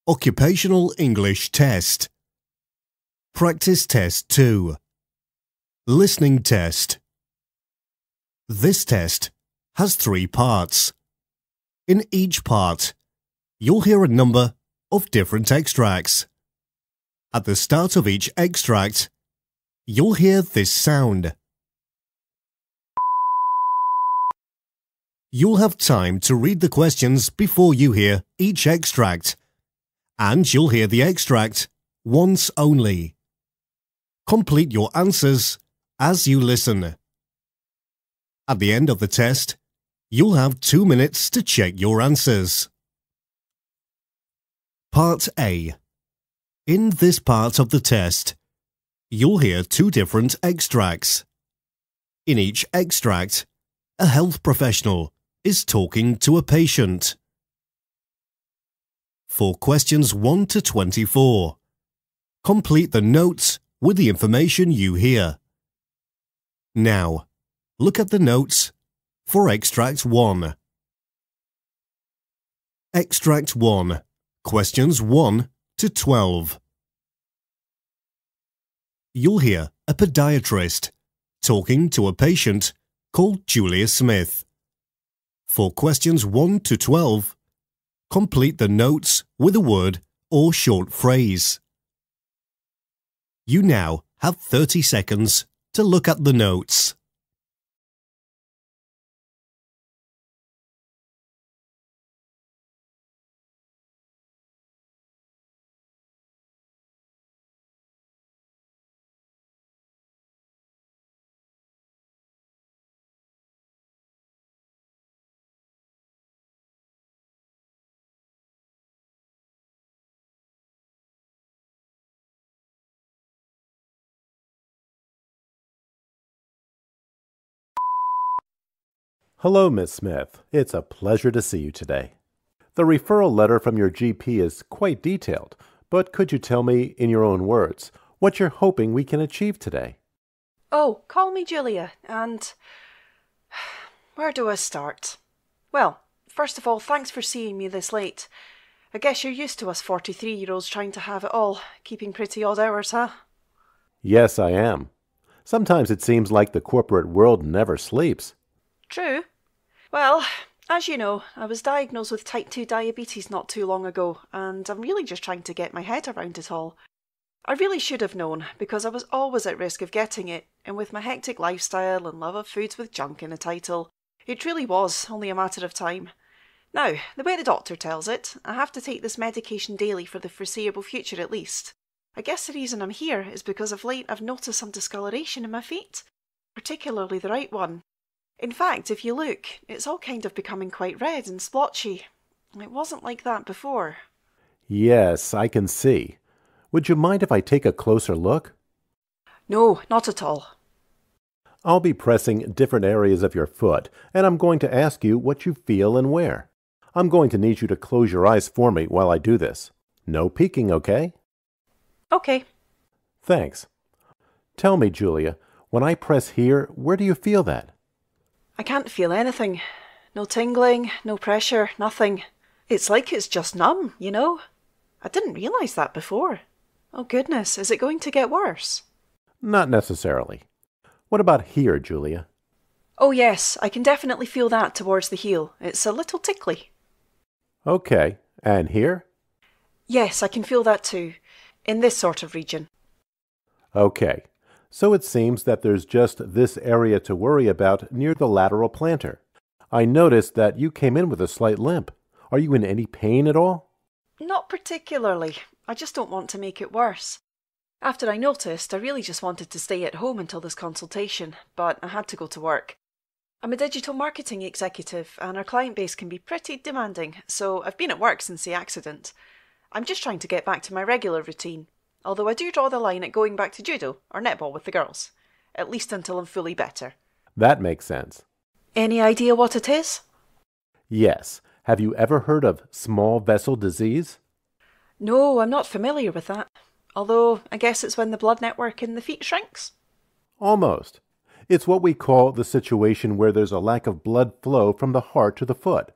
Occupational English Test. Practice Test 2. Listening Test. This test has 3 parts. In each part, you'll hear a number of different extracts. At the start of each extract, you'll hear this sound. You'll have time to read the questions before you hear each extract, and you'll hear the extract once only. Complete your answers as you listen. At the end of the test, you'll have 2 minutes to check your answers. Part A. In this part of the test, you'll hear 2 different extracts. In each extract, a health professional is talking to a patient. For questions 1 to 24, complete the notes with the information you hear. Now, look at the notes for Extract 1. Extract 1, questions 1 to 12. You'll hear a podiatrist talking to a patient called Julia Smith. For questions 1 to 12, complete the notes with a word or short phrase. You now have 30 seconds to look at the notes. Hello, Miss Smith. It's a pleasure to see you today. The referral letter from your GP is quite detailed, but could you tell me, in your own words, what you're hoping we can achieve today? Oh, call me Julia, and where do I start? Well, first of all, thanks for seeing me this late. I guess you're used to us 43-year-olds trying to have it all, keeping pretty odd hours, huh? Yes, I am. Sometimes it seems like the corporate world never sleeps. True. Well, as you know, I was diagnosed with type 2 diabetes not too long ago, and I'm really just trying to get my head around it all. I really should have known, because I was always at risk of getting it, and with my hectic lifestyle and love of foods with junk in the title, it truly was only a matter of time. Now, the way the doctor tells it, I have to take this medication daily for the foreseeable future at least. I guess the reason I'm here is because of late I've noticed some discoloration in my feet, particularly the right one. In fact, if you look, it's all kind of becoming quite red and splotchy. It wasn't like that before. Yes, I can see. Would you mind if I take a closer look? No, not at all. I'll be pressing different areas of your foot, and I'm going to ask you what you feel and where. I'm going to need you to close your eyes for me while I do this. No peeking, okay? Okay. Thanks. Tell me, Julia, when I press here, where do you feel that? I can't feel anything. No tingling, no pressure, nothing. It's like it's just numb, you know? I didn't realise that before. Oh goodness, is it going to get worse? Not necessarily. What about here, Julia? Oh yes, I can definitely feel that towards the heel. It's a little tickly. Okay, and here? Yes, I can feel that too. In this sort of region. Okay. So it seems that there's just this area to worry about near the lateral plantar. I noticed that you came in with a slight limp. Are you in any pain at all? Not particularly. I just don't want to make it worse. After I noticed, I really just wanted to stay at home until this consultation, but I had to go to work. I'm a digital marketing executive, and our client base can be pretty demanding, so I've been at work since the accident. I'm just trying to get back to my regular routine. Although I do draw the line at going back to judo or netball with the girls. At least until I'm fully better. That makes sense. Any idea what it is? Yes. Have you ever heard of small vessel disease? No, I'm not familiar with that. Although, I guess it's when the blood network in the feet shrinks? Almost. It's what we call the situation where there's a lack of blood flow from the heart to the foot,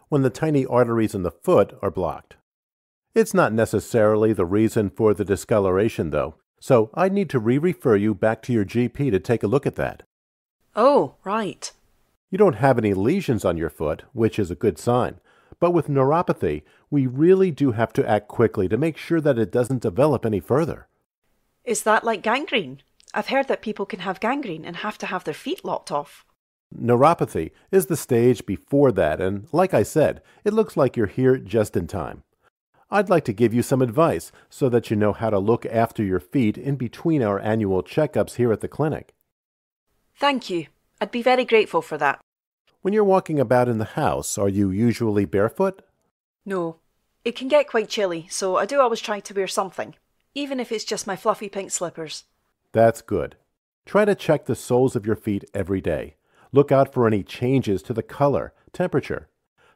when the tiny arteries in the foot are blocked. It's not necessarily the reason for the discoloration, though, so I need to re-refer you back to your GP to take a look at that. Oh, right. You don't have any lesions on your foot, which is a good sign, but with neuropathy, we really do have to act quickly to make sure that it doesn't develop any further. Is that like gangrene? I've heard that people can have gangrene and have to have their feet lopped off. Neuropathy is the stage before that, and like I said, it looks like you're here just in time. I'd like to give you some advice so that you know how to look after your feet in between our annual checkups here at the clinic. Thank you. I'd be very grateful for that. When you're walking about in the house, are you usually barefoot? No. It can get quite chilly, so I do always try to wear something, even if it's just my fluffy pink slippers. That's good. Try to check the soles of your feet every day. Look out for any changes to the color, temperature.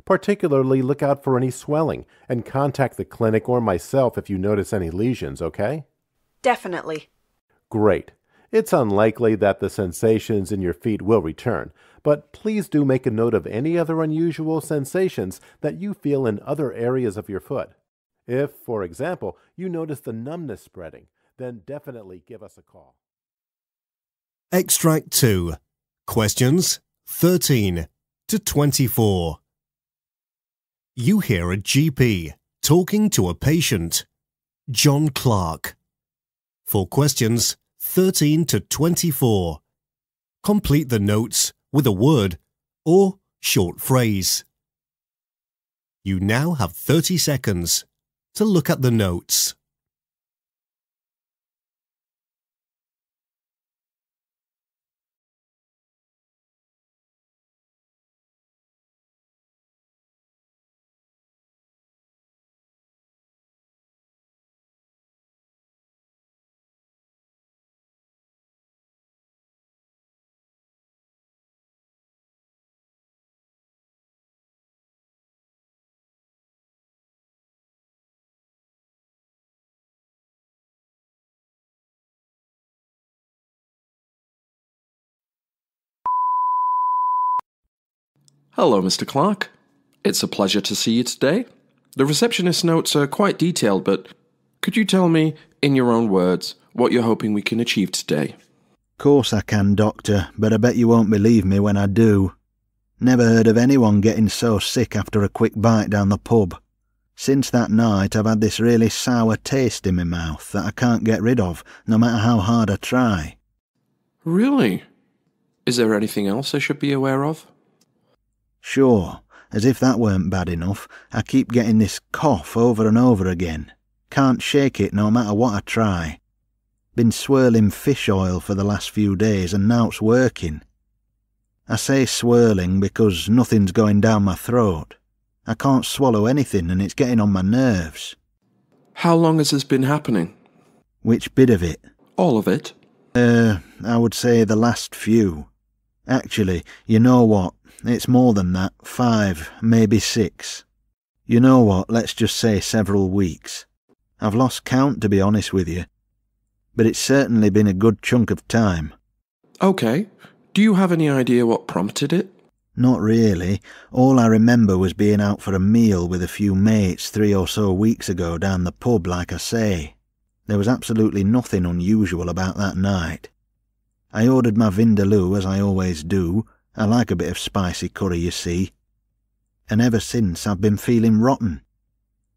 Particularly look out for any swelling, and contact the clinic or myself if you notice any lesions, okay? Definitely. Great. It's unlikely that the sensations in your feet will return, but please do make a note of any other unusual sensations that you feel in other areas of your foot. If, for example, you notice the numbness spreading, then definitely give us a call. Extract 2. Questions 13 to 24. You hear a GP talking to a patient, John Clark. For questions 13 to 24, complete the notes with a word or short phrase. You now have 30 seconds to look at the notes. Hello, Mr. Clark. It's a pleasure to see you today. The receptionist's notes are quite detailed, but could you tell me, in your own words, what you're hoping we can achieve today? Course I can, Doctor, but I bet you won't believe me when I do. Never heard of anyone getting so sick after a quick bite down the pub. Since that night I've had this really sour taste in my mouth that I can't get rid of, no matter how hard I try. Really? Is there anything else I should be aware of? Sure, as if that weren't bad enough, I keep getting this cough over and over again. Can't shake it no matter what I try. Been swirling fish oil for the last few days and now it's working. I say swirling because nothing's going down my throat. I can't swallow anything and it's getting on my nerves. How long has this been happening? Which bit of it? All of it? I would say the last few. Actually, you know what? It's more than that. 5, maybe 6. You know what? Let's just say several weeks. I've lost count, to be honest with you. But it's certainly been a good chunk of time. Okay. Do you have any idea what prompted it? Not really. All I remember was being out for a meal with a few mates 3 or so weeks ago down the pub, like I say. There was absolutely nothing unusual about that night. I ordered my vindaloo, as I always do. I like a bit of spicy curry, you see. And ever since I've been feeling rotten.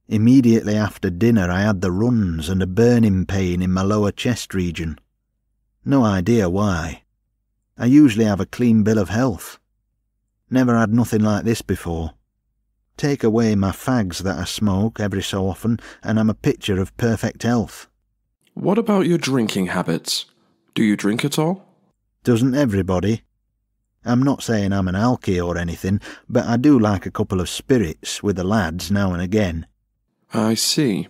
Immediately after dinner I had the runs and a burning pain in my lower chest region. No idea why. I usually have a clean bill of health. Never had nothing like this before. Take away my fags that I smoke every so often and I'm a picture of perfect health. What about your drinking habits? Do you drink at all? Doesn't everybody? I'm not saying I'm an alky or anything, but I do like a couple of spirits with the lads now and again. I see.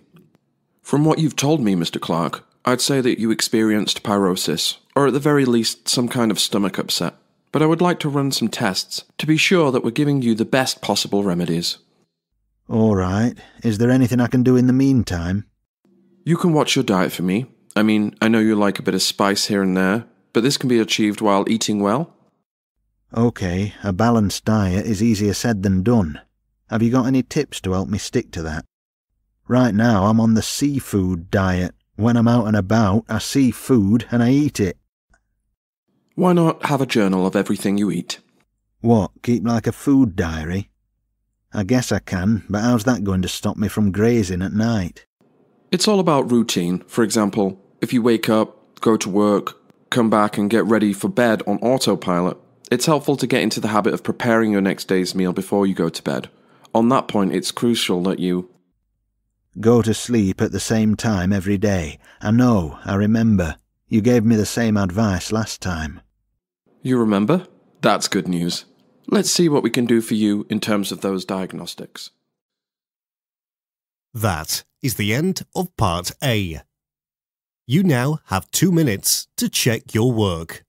From what you've told me, Mr. Clark, I'd say that you experienced pyrosis, or at the very least some kind of stomach upset. But I would like to run some tests to be sure that we're giving you the best possible remedies. All right. Is there anything I can do in the meantime? You can watch your diet for me. I mean, I know you like a bit of spice here and there, but this can be achieved while eating well. OK, a balanced diet is easier said than done. Have you got any tips to help me stick to that? Right now I'm on the seafood diet. When I'm out and about, I see food and I eat it. Why not have a journal of everything you eat? What, keep like a food diary? I guess I can, but how's that going to stop me from grazing at night? It's all about routine. For example, if you wake up, go to work, come back and get ready for bed on autopilot, it's helpful to get into the habit of preparing your next day's meal before you go to bed. On that point, it's crucial that you go to sleep at the same time every day. I know, I remember. You gave me the same advice last time. You remember? That's good news. Let's see what we can do for you in terms of those diagnostics. That is the end of Part A. You now have 2 minutes to check your work.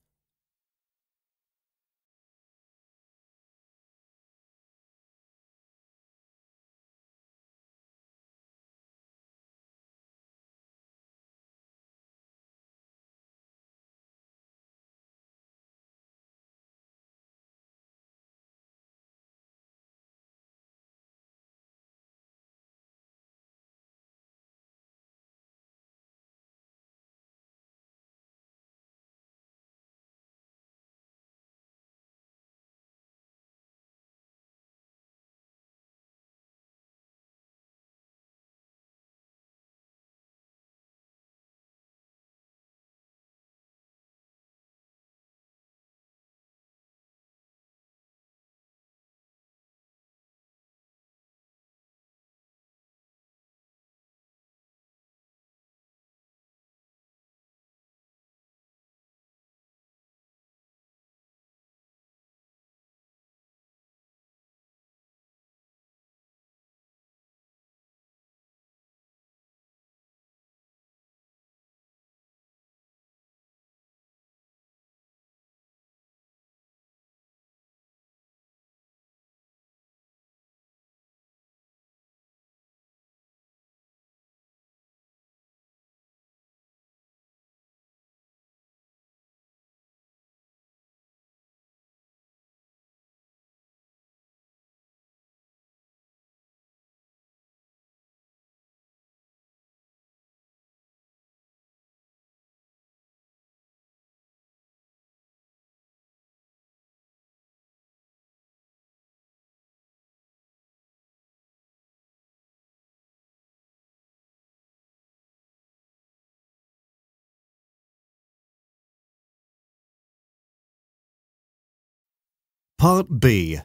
Part B.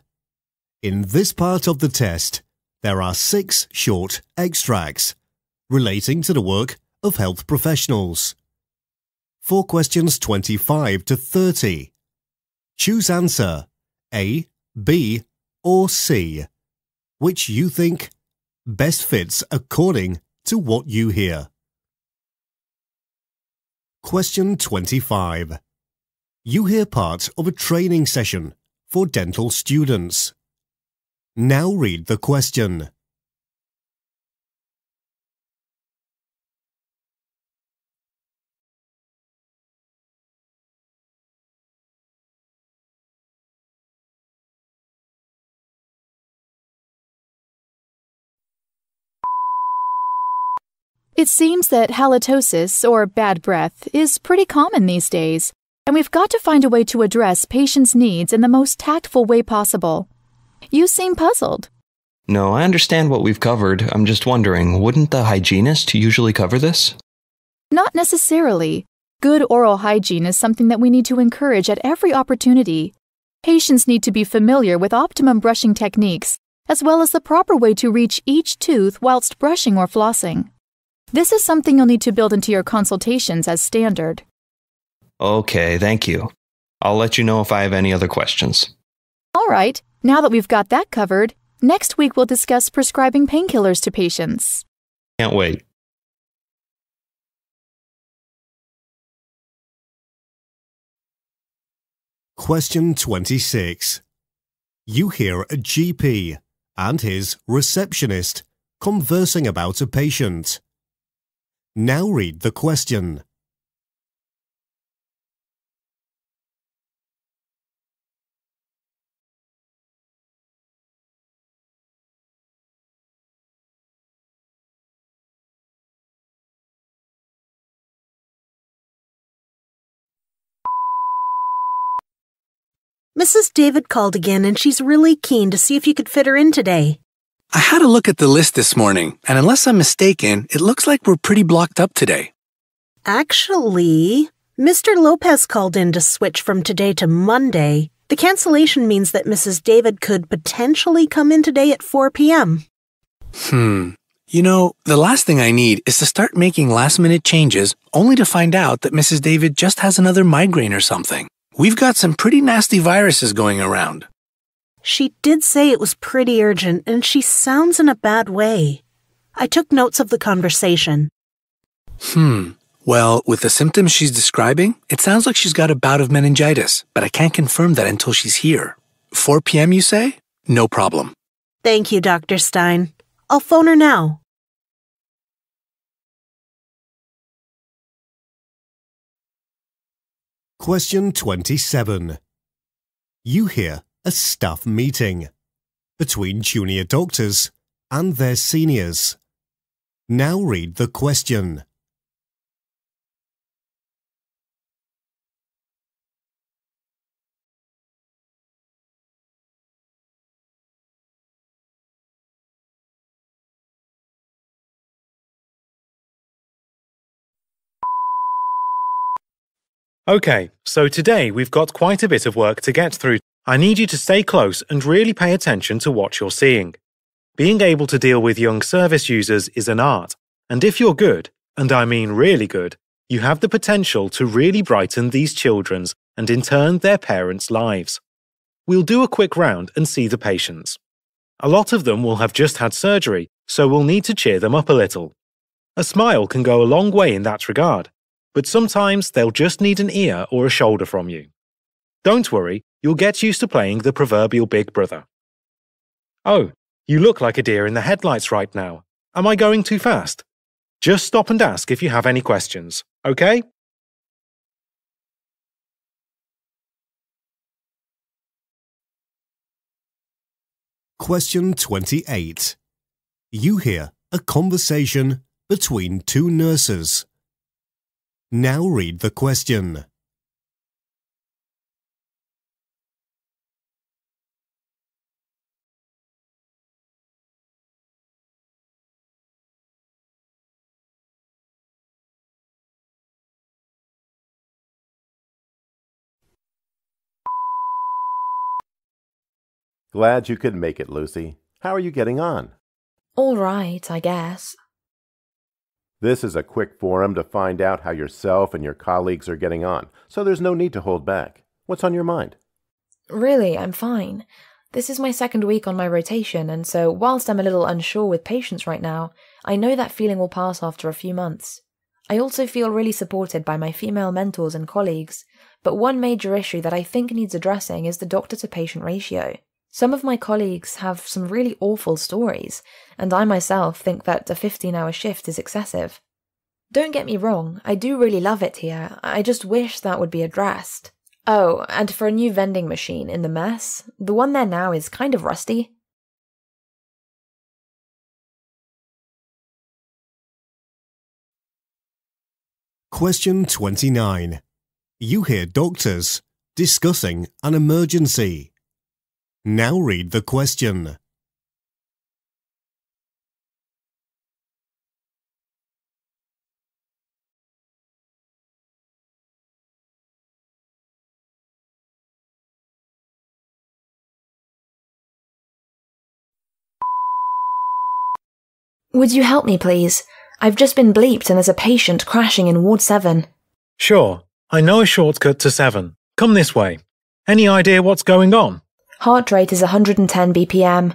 In this part of the test, there are 6 short extracts relating to the work of health professionals. For questions 25 to 30, choose answer A, B, or C, which you think best fits according to what you hear. Question 25. You hear part of a training session for dental students. Now read the question. It seems that halitosis, or bad breath, is pretty common these days, and we've got to find a way to address patients' needs in the most tactful way possible. You seem puzzled. No, I understand what we've covered. I'm just wondering, wouldn't the hygienist usually cover this? Not necessarily. Good oral hygiene is something that we need to encourage at every opportunity. Patients need to be familiar with optimum brushing techniques, as well as the proper way to reach each tooth whilst brushing or flossing. This is something you'll need to build into your consultations as standard. Okay, thank you. I'll let you know if I have any other questions. All right, now that we've got that covered, next week we'll discuss prescribing painkillers to patients. Can't wait. Question 26. You hear a GP and his receptionist conversing about a patient. Now read the question. Mrs. David called again and she's really keen to see if you could fit her in today. I had a look at the list this morning, and unless I'm mistaken, it looks like we're pretty blocked up today. Actually, Mr. Lopez called in to switch from today to Monday. The cancellation means that Mrs. David could potentially come in today at 4 p.m. You know, the last thing I need is to start making last-minute changes only to find out that Mrs. David just has another migraine or something. We've got some pretty nasty viruses going around. She did say it was pretty urgent, and she sounds in a bad way. I took notes of the conversation. Well, with the symptoms she's describing, it sounds like she's got a bout of meningitis, but I can't confirm that until she's here. 4 p.m., you say? No problem. Thank you, Dr. Stein. I'll phone her now. Question 27. You hear a staff meeting between junior doctors and their seniors. Now read the question. Okay, so today we've got quite a bit of work to get through. I need you to stay close and really pay attention to what you're seeing. Being able to deal with young service users is an art, and if you're good, and I mean really good, you have the potential to really brighten these children's and in turn their parents' lives. We'll do a quick round and see the patients. A lot of them will have just had surgery, so we'll need to cheer them up a little. A smile can go a long way in that regard, but sometimes they'll just need an ear or a shoulder from you. Don't worry, you'll get used to playing the proverbial big brother. Oh, you look like a deer in the headlights right now. Am I going too fast? Just stop and ask if you have any questions, okay? Question 28. You hear a conversation between two nurses. Now read the question. Glad you could make it, Lucy. How are you getting on? All right, I guess. This is a quick forum to find out how yourself and your colleagues are getting on, so there's no need to hold back. What's on your mind? Really, I'm fine. This is my second week on my rotation, and so whilst I'm a little unsure with patients right now, I know that feeling will pass after a few months. I also feel really supported by my female mentors and colleagues, but one major issue that I think needs addressing is the doctor-to-patient ratio. Some of my colleagues have some really awful stories, and I myself think that a 15-hour shift is excessive. Don't get me wrong, I do really love it here, I just wish that would be addressed. Oh, and for a new vending machine in the mess, the one there now is kind of rusty. Question 29. You hear doctors discussing an emergency. Now read the question. Would you help me, please? I've just been bleeped and there's a patient crashing in Ward 7. Sure, I know a shortcut to 7. Come this way. Any idea what's going on? Heart rate is 110 BPM.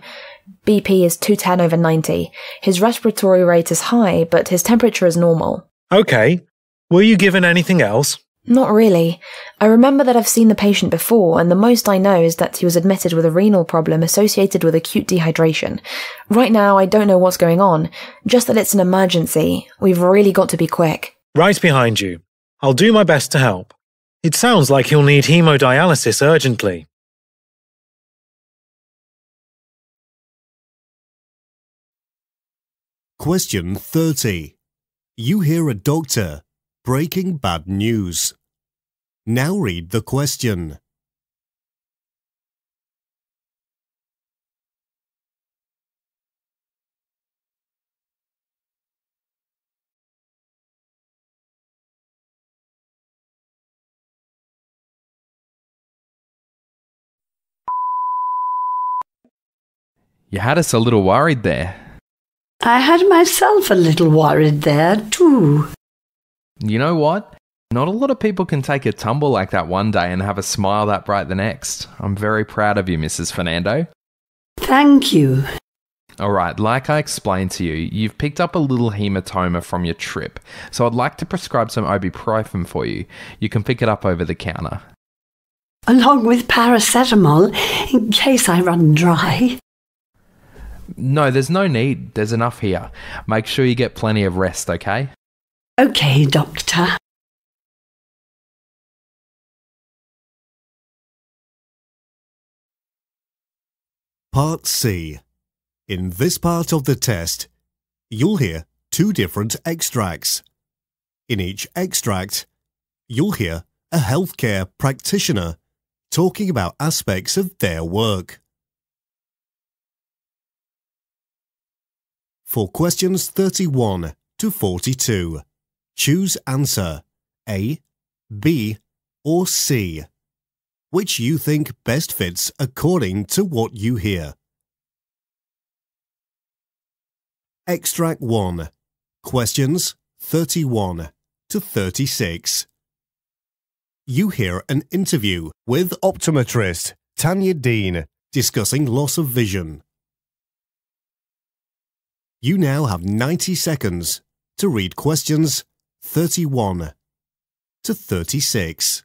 BP is 210/90. His respiratory rate is high, but his temperature is normal. Okay. Were you given anything else? Not really. I remember that I've seen the patient before, and the most I know is that he was admitted with a renal problem associated with acute dehydration. Right now, I don't know what's going on, just that it's an emergency. We've really got to be quick. Right behind you. I'll do my best to help. It sounds like he'll need hemodialysis urgently. Question 30. You hear a doctor breaking bad news. Now read the question. You had us a little worried there. I had myself a little worried there, too. You know what? Not a lot of people can take a tumble like that one day and have a smile that bright the next. I'm very proud of you, Mrs. Fernando. Thank you. Alright, like I explained to you, you've picked up a little hematoma from your trip, so I'd like to prescribe some ibuprofen for you. You can pick it up over the counter. Along with paracetamol, in case I run dry. No, there's no need. There's enough here. Make sure you get plenty of rest, okay? Okay, Doctor. Part C. In this part of the test, you'll hear 2 different extracts. In each extract, you'll hear a healthcare practitioner talking about aspects of their work. For questions 31 to 42, choose answer A, B, or C, which you think best fits according to what you hear. Extract 1. Questions 31 to 36. You hear an interview with optometrist Tanya Dean discussing loss of vision. You now have 90 seconds to read questions 31 to 36.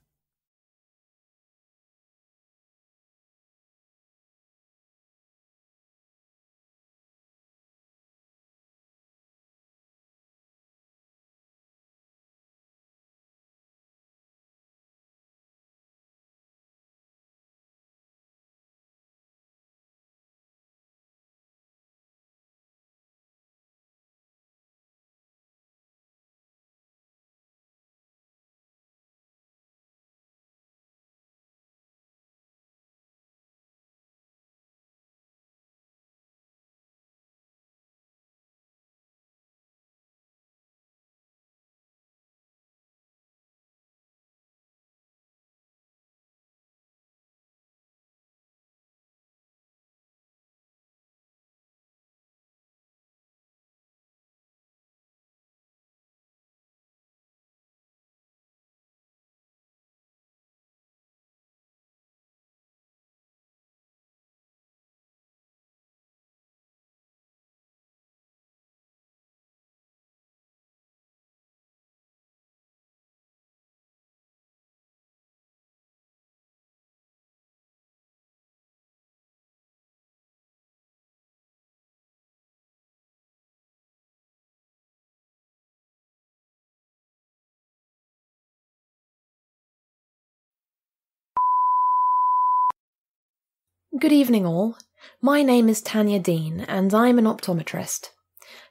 Good evening all. My name is Tanya Dean and I'm an optometrist.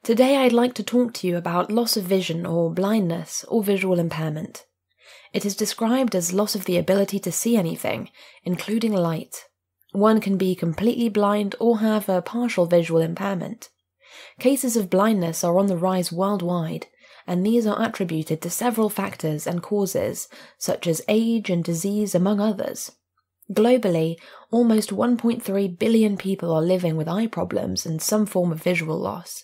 Today I'd like to talk to you about loss of vision or blindness or visual impairment. It is described as loss of the ability to see anything, including light. One can be completely blind or have a partial visual impairment. Cases of blindness are on the rise worldwide, and these are attributed to several factors and causes, such as age and disease among others. Globally, almost 1.3 billion people are living with eye problems and some form of visual loss.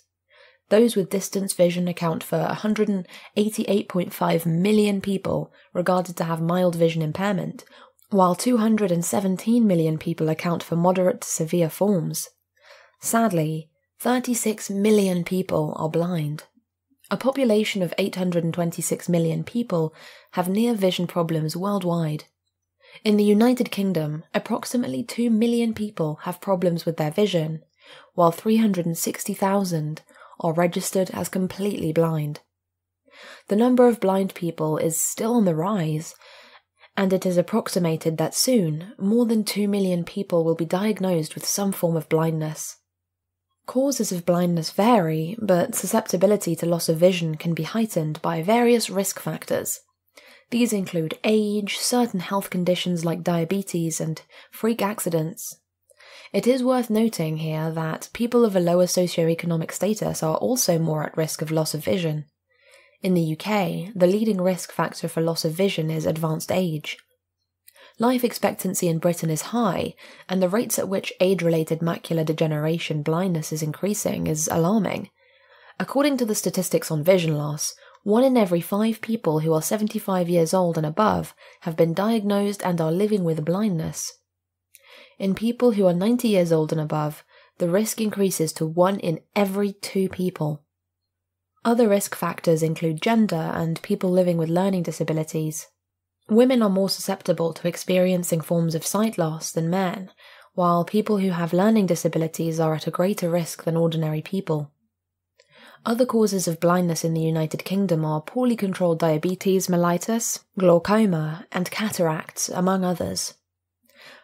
Those with distance vision account for 188.5 million people regarded to have mild vision impairment, while 217 million people account for moderate to severe forms. Sadly, 36 million people are blind. A population of 826 million people have near vision problems worldwide. In the United Kingdom, approximately 2 million people have problems with their vision, while 360,000 are registered as completely blind. The number of blind people is still on the rise, and it is approximated that soon more than 2 million people will be diagnosed with some form of blindness. Causes of blindness vary, but susceptibility to loss of vision can be heightened by various risk factors. These include age, certain health conditions like diabetes, and freak accidents. It is worth noting here that people of a lower socioeconomic status are also more at risk of loss of vision. In the UK, the leading risk factor for loss of vision is advanced age. Life expectancy in Britain is high, and the rates at which age-related macular degeneration blindness is increasing is alarming. According to the statistics on vision loss, 1 in every 5 people who are 75 years old and above have been diagnosed and are living with blindness. In people who are 90 years old and above, the risk increases to 1 in every 2 people. Other risk factors include gender and people living with learning disabilities. Women are more susceptible to experiencing forms of sight loss than men, while people who have learning disabilities are at a greater risk than ordinary people. Other causes of blindness in the United Kingdom are poorly controlled diabetes mellitus, glaucoma, and cataracts, among others.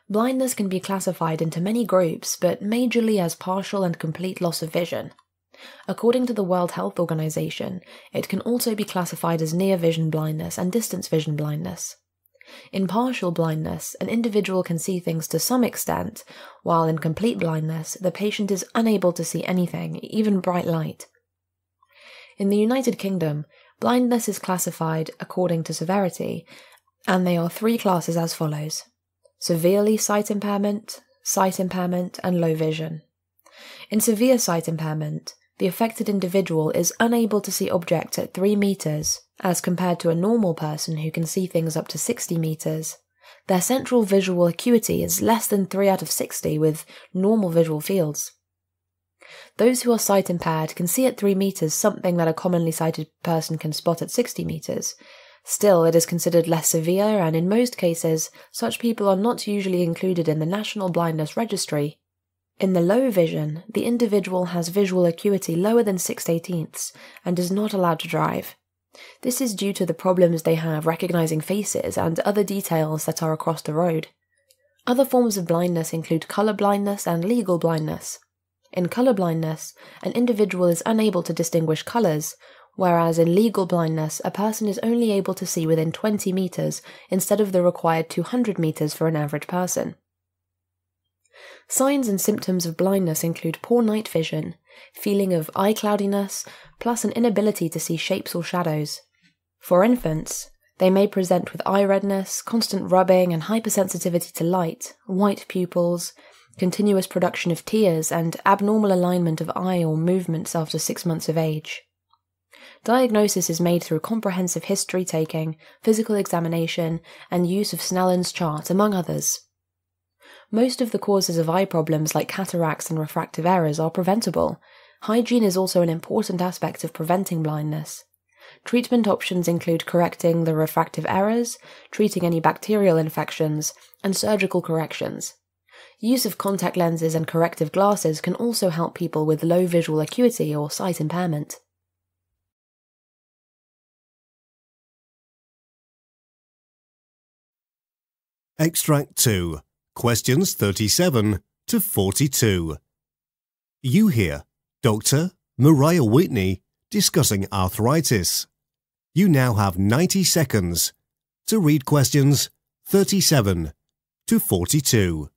Blindness can be classified into many groups, but majorly as partial and complete loss of vision. According to the World Health Organization, it can also be classified as near vision blindness and distance vision blindness. In partial blindness, an individual can see things to some extent, while in complete blindness, the patient is unable to see anything, even bright light. In the United Kingdom, blindness is classified according to severity, and they are 3 classes as follows: severely sight impairment, and low vision. In severe sight impairment, the affected individual is unable to see objects at 3 meters, as compared to a normal person who can see things up to 60 meters. Their central visual acuity is less than 3 out of 60 with normal visual fields. Those who are sight impaired can see at 3 meters something that a commonly sighted person can spot at 60 meters. Still, it is considered less severe, and in most cases, such people are not usually included in the National Blindness Registry. In the low vision, the individual has visual acuity lower than 6/18 and is not allowed to drive. This is due to the problems they have recognizing faces and other details that are across the road. Other forms of blindness include color blindness and legal blindness. In color blindness, an individual is unable to distinguish colors, whereas in legal blindness, a person is only able to see within 20 meters instead of the required 200 meters for an average person. Signs and symptoms of blindness include poor night vision, feeling of eye cloudiness, plus an inability to see shapes or shadows. For infants, they may present with eye redness, constant rubbing and hypersensitivity to light, white pupils, continuous production of tears, and abnormal alignment of eye or movements after 6 months of age. Diagnosis is made through comprehensive history taking, physical examination, and use of Snellen's chart, among others. Most of the causes of eye problems like cataracts and refractive errors are preventable. Hygiene is also an important aspect of preventing blindness. Treatment options include correcting the refractive errors, treating any bacterial infections, and surgical corrections. Use of contact lenses and corrective glasses can also help people with low visual acuity or sight impairment. Extract 2. Questions 37 to 42. You hear Dr. Mariah Whitney discussing arthritis. You now have 90 seconds to read questions 37 to 42.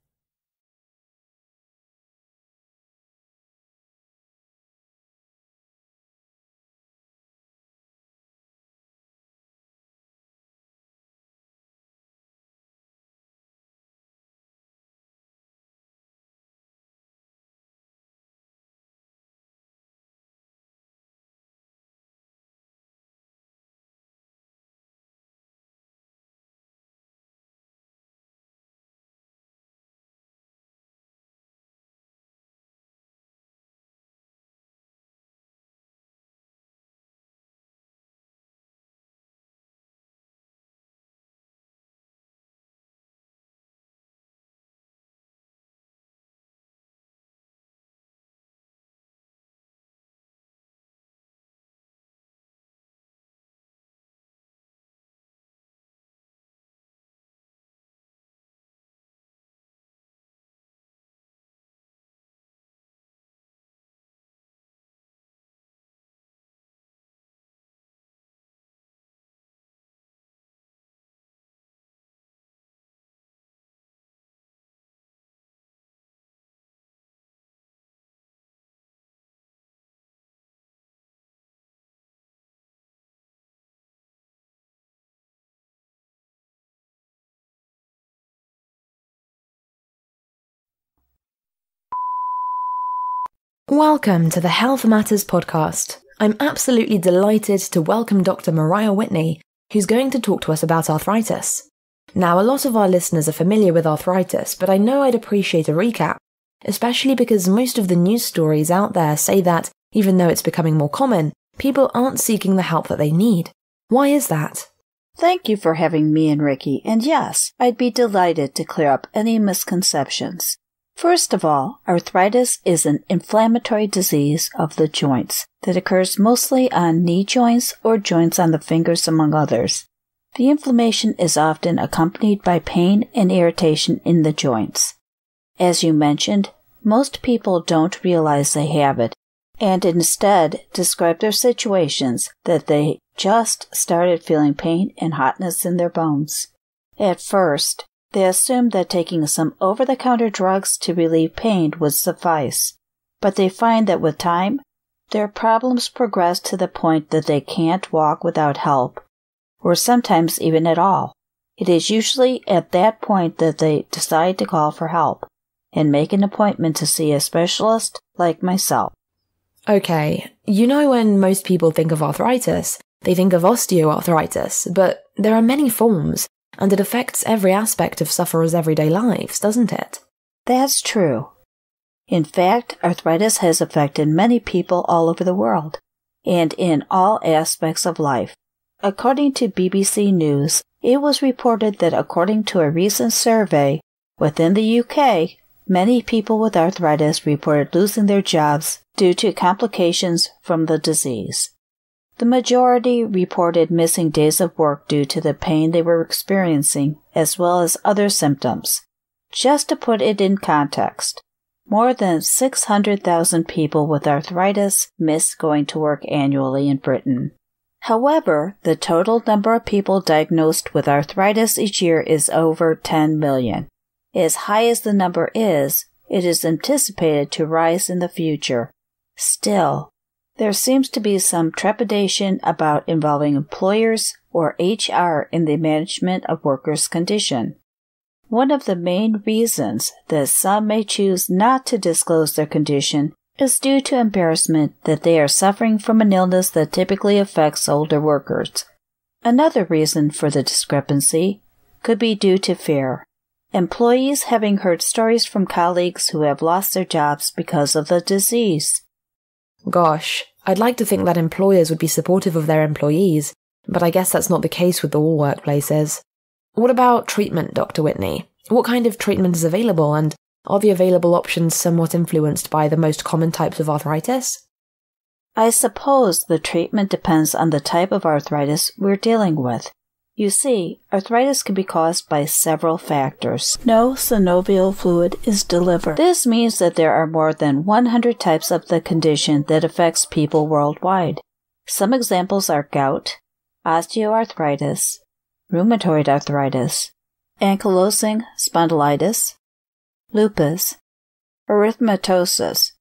Welcome to the Health Matters podcast. I'm absolutely delighted to welcome Dr. Mariah Whitney, who's going to talk to us about arthritis. Now, a lot of our listeners are familiar with arthritis, but I know I'd appreciate a recap, especially because most of the news stories out there say that, even though it's becoming more common, people aren't seeking the help that they need. Why is that? Thank you for having me and Ricky, and yes, I'd be delighted to clear up any misconceptions. First of all, arthritis is an inflammatory disease of the joints that occurs mostly on knee joints or joints on the fingers, among others. The inflammation is often accompanied by pain and irritation in the joints. As you mentioned, most people don't realize they have it, and instead describe their situations that they just started feeling pain and hotness in their bones. At first, they assumed that taking some over-the-counter drugs to relieve pain would suffice, but they find that with time, their problems progress to the point that they can't walk without help, or sometimes even at all. It is usually at that point that they decide to call for help and make an appointment to see a specialist like myself. Okay, you know when most people think of arthritis, they think of osteoarthritis, but there are many forms, and it affects every aspect of sufferers' everyday lives, doesn't it? That's true. In fact, arthritis has affected many people all over the world, and in all aspects of life. According to BBC News, it was reported that according to a recent survey within the UK, many people with arthritis reported losing their jobs due to complications from the disease. The majority reported missing days of work due to the pain they were experiencing, as well as other symptoms. Just to put it in context, more than 600,000 people with arthritis miss going to work annually in Britain. However, the total number of people diagnosed with arthritis each year is over 10 million. As high as the number is, it is anticipated to rise in the future. Still, there seems to be some trepidation about involving employers or HR in the management of workers' condition. One of the main reasons that some may choose not to disclose their condition is due to embarrassment that they are suffering from an illness that typically affects older workers. Another reason for the discrepancy could be due to fear. Employees having heard stories from colleagues who have lost their jobs because of the disease. Gosh, I'd like to think that employers would be supportive of their employees, but I guess that's not the case with all workplaces. What about treatment, Dr. Whitney? What kind of treatment is available, and are the available options somewhat influenced by the most common types of arthritis? I suppose the treatment depends on the type of arthritis we're dealing with. You see, arthritis can be caused by several factors. No synovial fluid is delivered. This means that there are more than 100 types of the condition that affects people worldwide. Some examples are gout, osteoarthritis, rheumatoid arthritis, ankylosing spondylitis, lupus, erythematosus,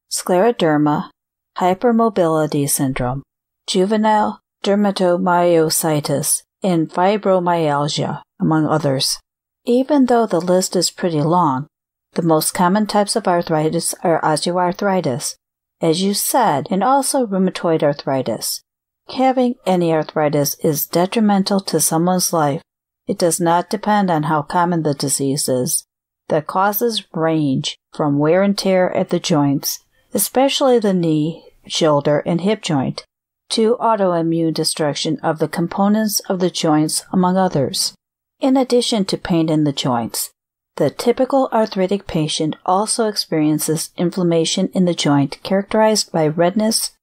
scleroderma, hypermobility syndrome, juvenile dermatomyositis, and fibromyalgia, among others. Even though the list is pretty long, the most common types of arthritis are osteoarthritis, as you said, and also rheumatoid arthritis. Having any arthritis is detrimental to someone's life. It does not depend on how common the disease is. The causes range from wear and tear at the joints, especially the knee, shoulder, and hip joint, to autoimmune destruction of the components of the joints, among others. In addition to pain in the joints, the typical arthritic patient also experiences inflammation in the joint characterized by redness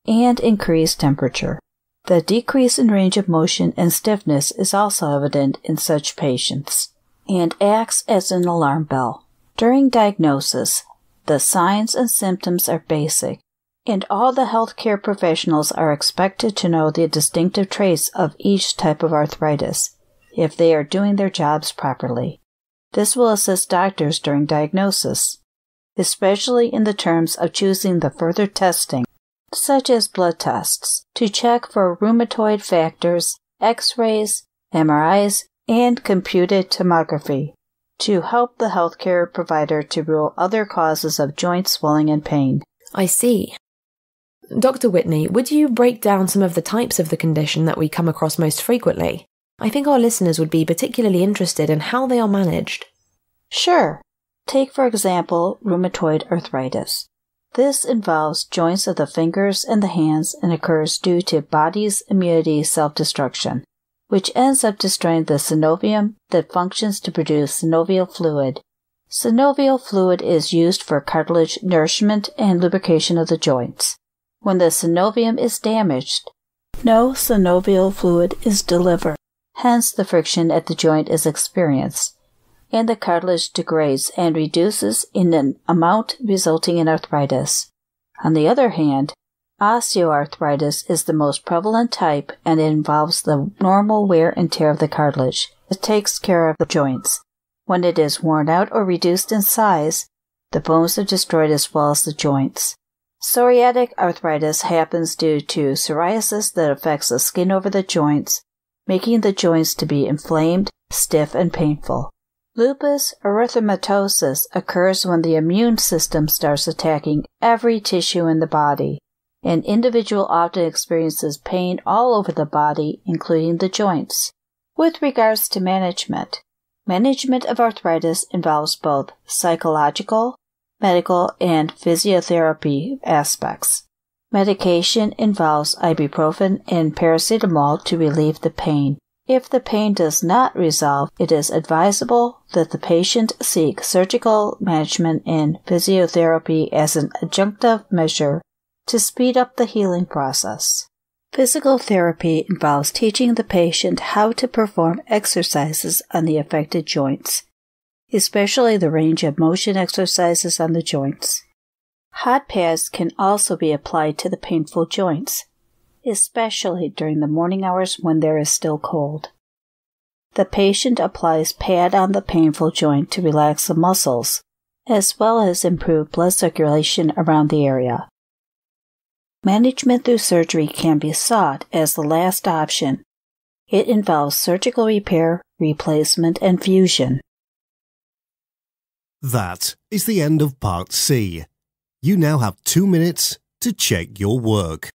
and increased temperature. The decrease in range of motion and stiffness is also evident in such patients and acts as an alarm bell. During diagnosis, the signs and symptoms are basic, and all the healthcare professionals are expected to know the distinctive traits of each type of arthritis, if they are doing their jobs properly. This will assist doctors during diagnosis, especially in the terms of choosing the further testing, such as blood tests, to check for rheumatoid factors, X-rays, MRIs, and computed tomography, to help the healthcare provider to rule other causes of joint swelling and pain. I see. Dr. Whitney, would you break down some of the types of the condition that we come across most frequently? I think our listeners would be particularly interested in how they are managed. Sure. Take, for example, rheumatoid arthritis. This involves joints of the fingers and the hands and occurs due to body's immunity self-destruction, which ends up destroying the synovium that functions to produce synovial fluid. Synovial fluid is used for cartilage nourishment and lubrication of the joints. When the synovium is damaged, no synovial fluid is delivered. Hence, the friction at the joint is experienced, and the cartilage degrades and reduces in an amount resulting in arthritis. On the other hand, osteoarthritis is the most prevalent type and it involves the normal wear and tear of the cartilage. It takes care of the joints. When it is worn out or reduced in size, the bones are destroyed as well as the joints. Psoriatic arthritis happens due to psoriasis that affects the skin over the joints, making the joints to be inflamed, stiff, and painful. Lupus erythematosus occurs when the immune system starts attacking every tissue in the body. An individual often experiences pain all over the body, including the joints. With regards to management of arthritis involves both psychological, medical, and physiotherapy aspects. Medication involves ibuprofen and paracetamol to relieve the pain. If the pain does not resolve, it is advisable that the patient seek surgical management and physiotherapy as an adjunctive measure to speed up the healing process. Physical therapy involves teaching the patient how to perform exercises on the affected joints, especially the range of motion exercises on the joints. Hot pads can also be applied to the painful joints, especially during the morning hours when there is still cold. The patient applies pad on the painful joint to relax the muscles, as well as improve blood circulation around the area. Management through surgery can be sought as the last option. It involves surgical repair, replacement, and fusion. That is the end of Part C. You now have 2 minutes to check your work.